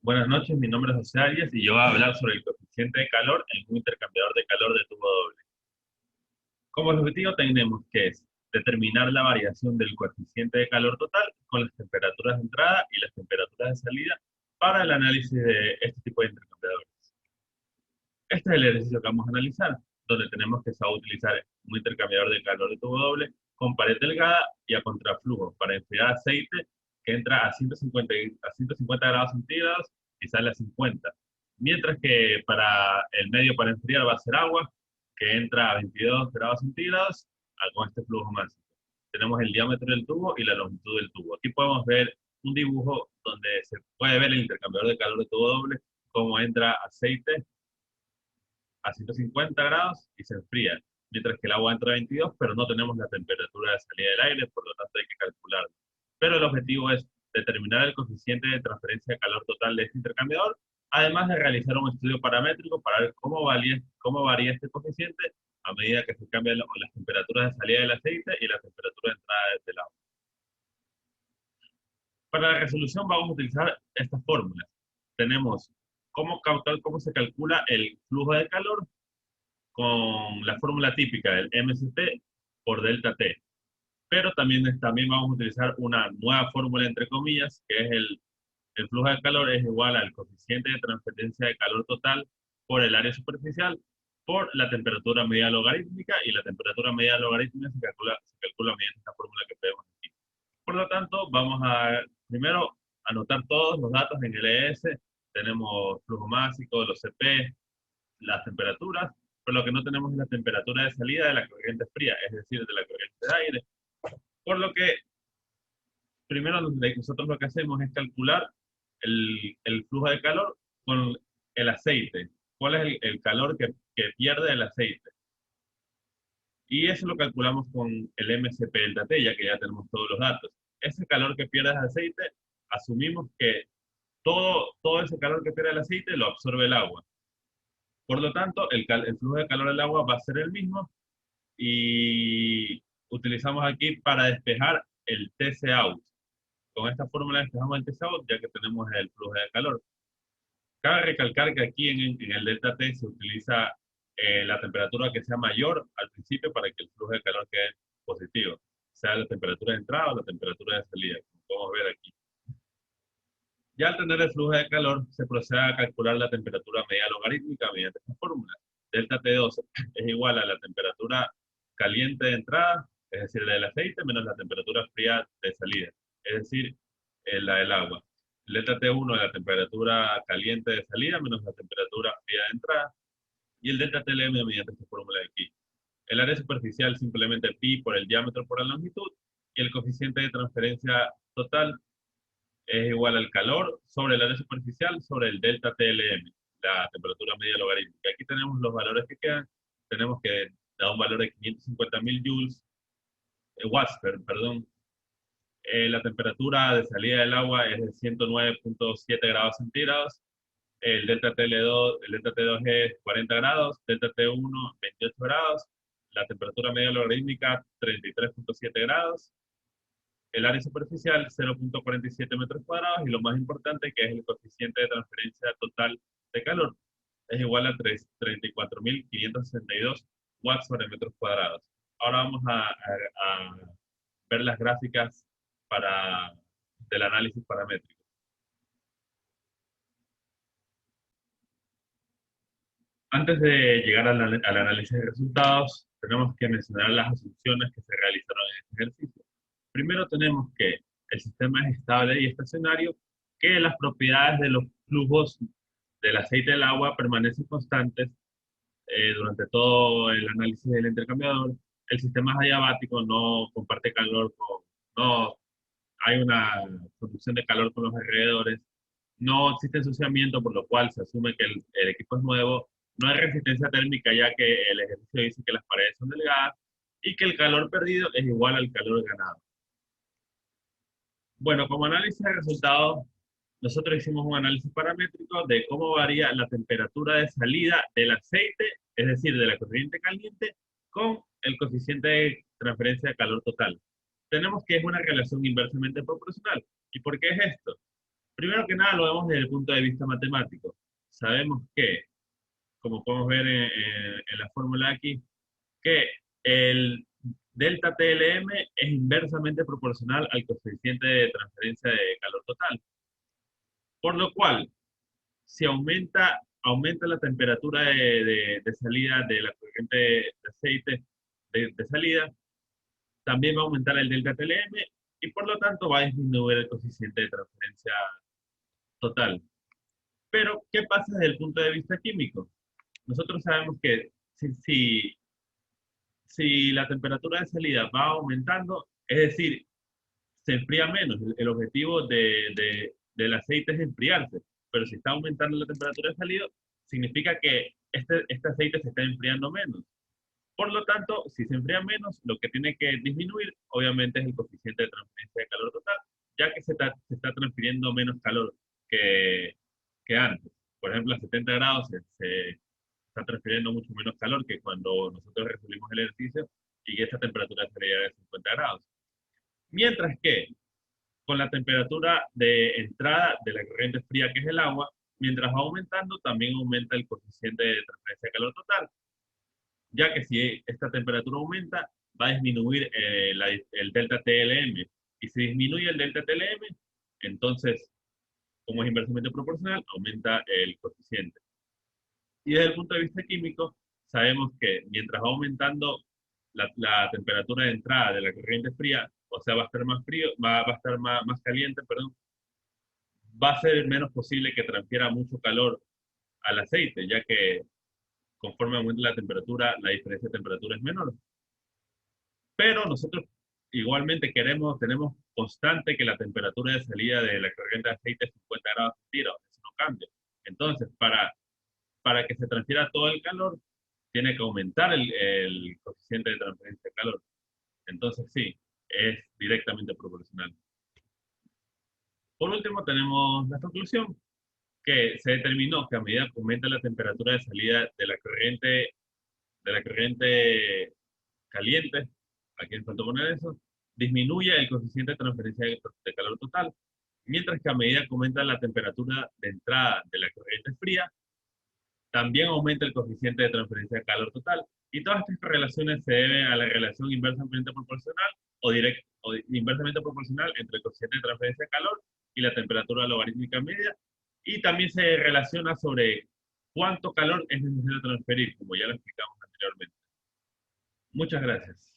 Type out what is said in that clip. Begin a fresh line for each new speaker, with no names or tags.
Buenas noches, mi nombre es José Arias y yo voy a hablar sobre el coeficiente de calor en un intercambiador de calor de tubo doble. Como objetivo tenemos que es determinar la variación del coeficiente de calor total con las temperaturas de entrada y las temperaturas de salida para el análisis de este tipo de intercambiadores. Este es el ejercicio que vamos a analizar, donde tenemos que saber utilizar un intercambiador de calor de tubo doble con pared delgada y a contraflujo para enfriar aceite que entra a 150 grados centígrados y sale a 50. Mientras que para el medio para enfriar va a ser agua que entra a 22 grados centígrados con este flujo máximo. Tenemos el diámetro del tubo y la longitud del tubo. Aquí podemos ver un dibujo donde se puede ver el intercambiador de calor de tubo doble, cómo entra aceite a 150 grados y se enfría, mientras que el agua entra a 22, pero no tenemos la temperatura de salida del aire, por lo tanto hay que calcularlo. Pero el objetivo es determinar el coeficiente de transferencia de calor total de este intercambiador, además de realizar un estudio paramétrico para ver cómo varía este coeficiente a medida que se cambian las temperaturas de salida del aceite y la temperatura de entrada del agua. Para la resolución vamos a utilizar estas fórmulas. Tenemos cómo se calcula el flujo de calor con la fórmula típica del MCT por delta T. Pero también vamos a utilizar una nueva fórmula, entre comillas, que es el flujo de calor es igual al coeficiente de transferencia de calor total por el área superficial por la temperatura media logarítmica, y la temperatura media logarítmica se calcula mediante esta fórmula que vemos aquí. Por lo tanto, vamos a primero anotar todos los datos en LS. Tenemos flujo másico, los CP, las temperaturas, pero lo que no tenemos es la temperatura de salida de la corriente fría, es decir, de la corriente de aire. Por lo que primero nosotros lo que hacemos es calcular el flujo de calor con el aceite. ¿Cuál es el calor que pierde el aceite? Y eso lo calculamos con el MCP delta T, ya que ya tenemos todos los datos. Ese calor que pierde el aceite, asumimos que todo ese calor que pierde el aceite lo absorbe el agua. Por lo tanto, el flujo de calor del agua va a ser el mismo, y utilizamos aquí para despejar el TC out. Con esta fórmula despejamos el TC out ya que tenemos el flujo de calor. Cabe recalcar que aquí en el delta T se utiliza la temperatura que sea mayor al principio para que el flujo de calor quede positivo, sea la temperatura de entrada o la temperatura de salida, como podemos ver aquí. Ya al tener el flujo de calor, se procede a calcular la temperatura media logarítmica mediante esta fórmula. Delta T2 es igual a la temperatura caliente de entrada, es decir, la del aceite, menos la temperatura fría de salida, es decir, la del agua. El delta T1 es la temperatura caliente de salida menos la temperatura fría de entrada, y el delta TLM mediante esta fórmula de aquí. El área superficial simplemente pi por el diámetro por la longitud, y el coeficiente de transferencia total es igual al calor sobre el área superficial sobre el delta TLM, la temperatura media logarítmica. Aquí tenemos los valores que quedan. Tenemos que dar un valor de 550.000 joules, watts, perdón. La temperatura de salida del agua es de 109.7 grados centígrados. El delta T2 es 40 grados, delta T1 28 grados, la temperatura media logarítmica 33.7 grados, el área superficial 0.47 metros cuadrados, y lo más importante, que es el coeficiente de transferencia total de calor, es igual a 34.562 watts sobre metros cuadrados. Ahora vamos a ver las gráficas para, del análisis paramétrico. Antes de llegar al análisis de resultados, tenemos que mencionar las asunciones que se realizaron en este ejercicio. Primero tenemos que el sistema es estable y estacionario, que las propiedades de los flujos del aceite del agua permanecen constantes durante todo el análisis del intercambiador. El sistema es adiabático, no comparte calor no hay una producción de calor con los alrededores, no existe ensuciamiento, por lo cual se asume que el equipo es nuevo, no hay resistencia térmica, ya que el ejercicio dice que las paredes son delgadas, y que el calor perdido es igual al calor ganado. Bueno, como análisis de resultados, nosotros hicimos un análisis paramétrico de cómo varía la temperatura de salida del aceite, es decir, de la corriente caliente, con el coeficiente de transferencia de calor total. Tenemos que es una relación inversamente proporcional. ¿Y por qué es esto? Primero que nada lo vemos desde el punto de vista matemático. Sabemos que, como podemos ver en la fórmula aquí, que el delta TLM es inversamente proporcional al coeficiente de transferencia de calor total. Por lo cual, si aumenta la temperatura de salida de la corriente de aceite de salida, también va a aumentar el delta TLM y por lo tanto va a disminuir el coeficiente de transferencia total. Pero, ¿qué pasa desde el punto de vista químico? Nosotros sabemos que si la temperatura de salida va aumentando, es decir, se enfría menos. El objetivo del aceite es enfriarse, pero si está aumentando la temperatura de salida, significa que este aceite se está enfriando menos. Por lo tanto, si se enfría menos, lo que tiene que disminuir, obviamente, es el coeficiente de transferencia de calor total, ya que se está transfiriendo menos calor que, que antes. Por ejemplo, a 70 grados se está transfiriendo mucho menos calor que cuando nosotros resolvimos el ejercicio y esta temperatura sería de 50 grados. Mientras que con la temperatura de entrada de la corriente fría, que es el agua, mientras va aumentando, también aumenta el coeficiente de transferencia de calor total, ya que si esta temperatura aumenta, va a disminuir el delta TLM. Y si disminuye el delta TLM, entonces, como es inversamente proporcional, aumenta el coeficiente. Y desde el punto de vista químico, sabemos que mientras va aumentando la temperatura de entrada de la corriente fría, o sea, va a estar más frío, va a estar más caliente, perdón, va a ser menos posible que transfiera mucho calor al aceite, ya que conforme aumenta la temperatura, la diferencia de temperatura es menor. Pero nosotros igualmente tenemos constante que la temperatura de salida de la corriente de aceite es 50 grados centígrados, eso no cambia. Entonces, para que se transfiera todo el calor, tiene que aumentar el coeficiente de transferencia de calor. Entonces, sí, es directamente proporcional. Por último, tenemos la conclusión, que se determinó que a medida que aumenta la temperatura de salida de la corriente caliente, aquí me faltó poner eso, disminuye el coeficiente de transferencia de calor total, mientras que a medida que aumenta la temperatura de entrada de la corriente fría, también aumenta el coeficiente de transferencia de calor total. Y todas estas relaciones se deben a la relación inversamente proporcional o inversamente proporcional entre el coeficiente de transferencia de calor y la temperatura logarítmica media. Y también se relaciona sobre cuánto calor es necesario transferir, como ya lo explicamos anteriormente. Muchas gracias.